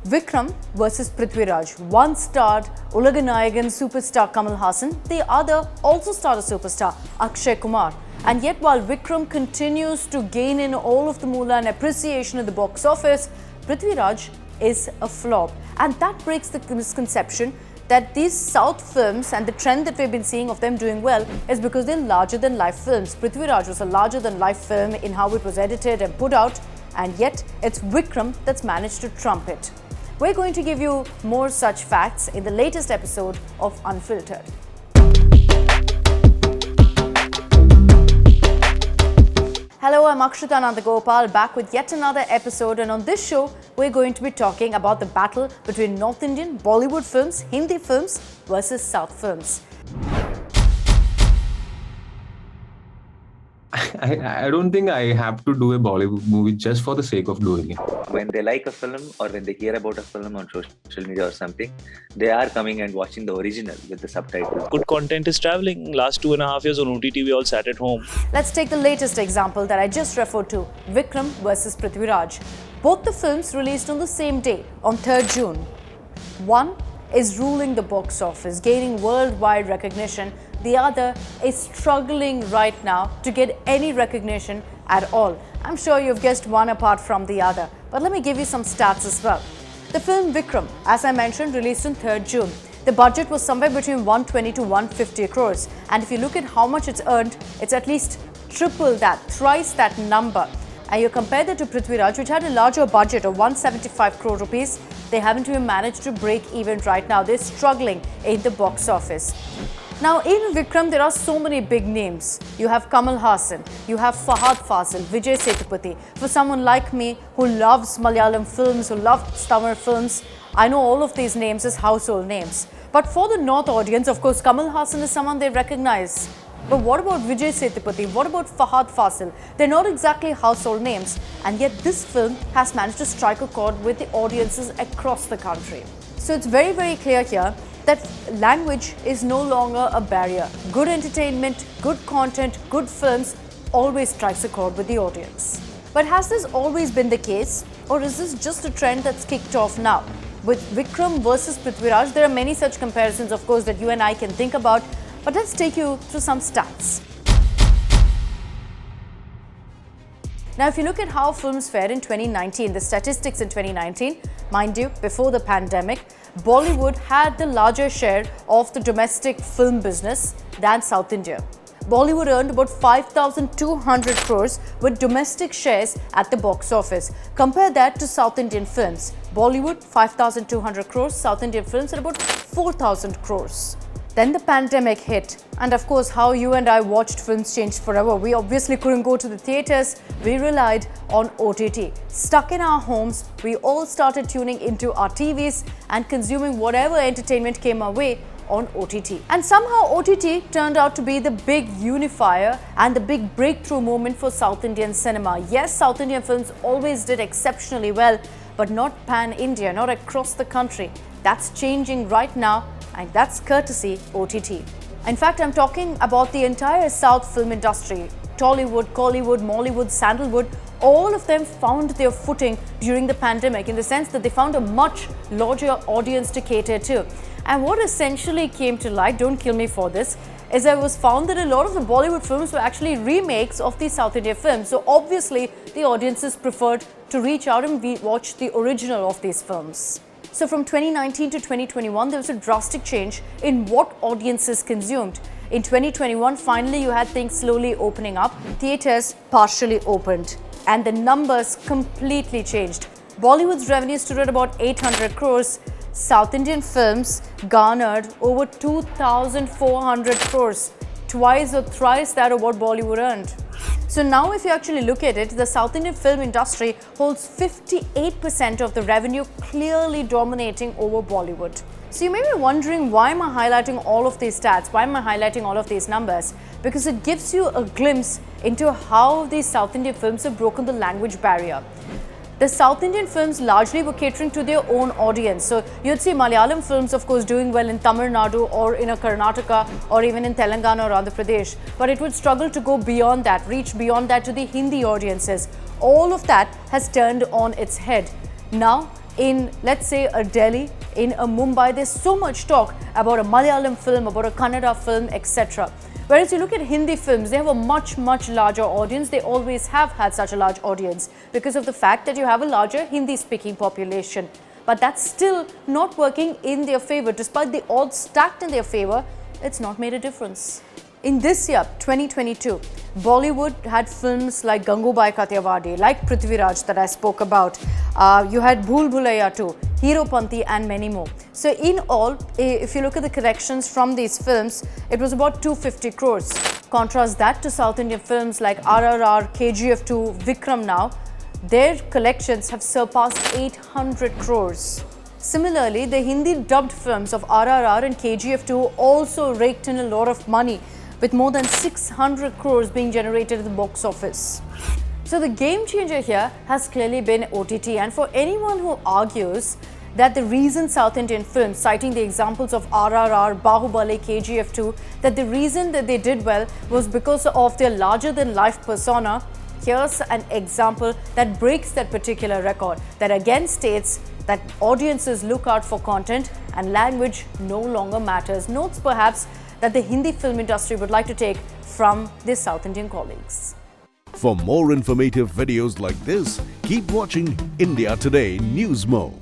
Vikram versus Prithviraj. One starred Ulaganayagan superstar Kamal Hassan, the other also starred a superstar Akshay Kumar. And yet while Vikram continues to gain in all of the moolah and appreciation at the box office, Prithviraj is a flop. And that breaks the misconception that these South films and the trend that we've been seeing of them doing well is because they're larger than life films. Prithviraj was a larger than life film in how it was edited and put out, and yet it's Vikram that's managed to trump it. We're going to give you more such facts in the latest episode of Unfiltered. Hello, I'm Akshita Nandagopal, back with yet another episode, and on this show, we're going to be talking about the battle between North Indian Bollywood films, Hindi films versus South films. I don't think I have to do a Bollywood movie just for the sake of doing it. When they like a film or when they hear about a film on social media or something, they are coming and watching the original with the subtitles. Good content is traveling. Last 2.5 years on OTT, we all sat at home. Let's take the latest example that I just referred to, Vikram versus Prithviraj. Both the films released on the same day, on 3rd June. One is ruling the box office, gaining worldwide recognition. The other is struggling right now to get any recognition at all. I'm sure you've guessed one apart from the other, but let me give you some stats as well. The film Vikram, as I mentioned, released on 3rd June. The budget was somewhere between 120 to 150 crores. And if you look at how much it's earned, it's at least triple that, thrice that number. And you compare that to Prithviraj, which had a larger budget of 175 crore rupees, they haven't even managed to break even right now. They're struggling in the box office. Now in Vikram, there are so many big names. You have Kamal Hassan, you have Fahad Faasil, Vijay Sethupathi. For someone like me who loves Malayalam films, who loves Tamil films, I know all of these names as household names. But for the North audience, of course, Kamal Hassan is someone they recognize. But what about Vijay Sethupathi? What about Fahad Faasil? They're not exactly household names, and yet this film has managed to strike a chord with the audiences across the country. So it's very, very clear here that language is no longer a barrier. Good entertainment, good content, good films always strikes a chord with the audience. But has this always been the case, or is this just a trend that's kicked off now? With Vikram versus Prithviraj, there are many such comparisons, of course, that you and I can think about. But let's take you through some stats. Now, if you look at how films fared in 2019, the statistics in 2019, mind you, before the pandemic, Bollywood had the larger share of the domestic film business than South India. Bollywood earned about 5,200 crores with domestic shares at the box office. Compare that to South Indian films. Bollywood, 5,200 crores, South Indian films at about 4,000 crores. Then the pandemic hit, and of course how you and I watched films changed forever. We obviously couldn't go to the theatres, we relied on OTT. Stuck in our homes, we all started tuning into our TVs and consuming whatever entertainment came our way on OTT. And somehow OTT turned out to be the big unifier and the big breakthrough moment for South Indian cinema. Yes, South Indian films always did exceptionally well, but not pan-India, not across the country. That's changing right now, and that's courtesy OTT. In fact, I'm talking about the entire South film industry. Tollywood, Collywood, Mollywood, Sandalwood, all of them found their footing during the pandemic in the sense that they found a much larger audience to cater to. And what essentially came to light, don't kill me for this, is that it was found that a lot of the Bollywood films were actually remakes of the South Indian films. So obviously, the audiences preferred to reach out and watch the original of these films. So from 2019 to 2021, there was a drastic change in what audiences consumed. In 2021, finally you had things slowly opening up. Theatres partially opened and the numbers completely changed. Bollywood's revenue stood at about 800 crores. South Indian films garnered over 2,400 crores, twice or thrice that of what Bollywood earned. So now if you actually look at it, the South Indian film industry holds 58% of the revenue, clearly dominating over Bollywood. So you may be wondering, why am I highlighting all of these stats? Why am I highlighting all of these numbers? Because it gives you a glimpse into how these South Indian films have broken the language barrier. The South Indian films largely were catering to their own audience. So you'd see Malayalam films, of course, doing well in Tamil Nadu or in a Karnataka or even in Telangana or Andhra Pradesh. But it would struggle to go beyond that, reach beyond that to the Hindi audiences. All of that has turned on its head. Now, in, let's say, a Delhi, in a Mumbai, there's so much talk about a Malayalam film, about a Kannada film, etc. Whereas you look at Hindi films, they have a much, much larger audience. They always have had such a large audience because of the fact that you have a larger Hindi-speaking population. But that's still not working in their favor. Despite the odds stacked in their favor, it's not made a difference. In this year, 2022, Bollywood had films like Gangubai Kathiawadi, like Prithviraj that I spoke about. You had Bhool Bhulaiya 2, Hero Panti and many more. So in all, if you look at the collections from these films, it was about 250 crores. Contrast that to South Indian films like RRR, KGF 2, Vikram now. Their collections have surpassed 800 crores. Similarly, the Hindi dubbed films of RRR and KGF 2 also raked in a lot of money, with more than 600 crores being generated at the box office. So the game changer here has clearly been OTT, and for anyone who argues that the reason South Indian films, citing the examples of RRR, Bahubali, KGF 2, that the reason that they did well was because of their larger-than-life persona, here's an example that breaks that particular record, that again states that audiences look out for content and language no longer matters. Notes perhaps that the Hindi film industry would like to take from their South Indian colleagues. For more informative videos like this, keep watching India Today News Mo.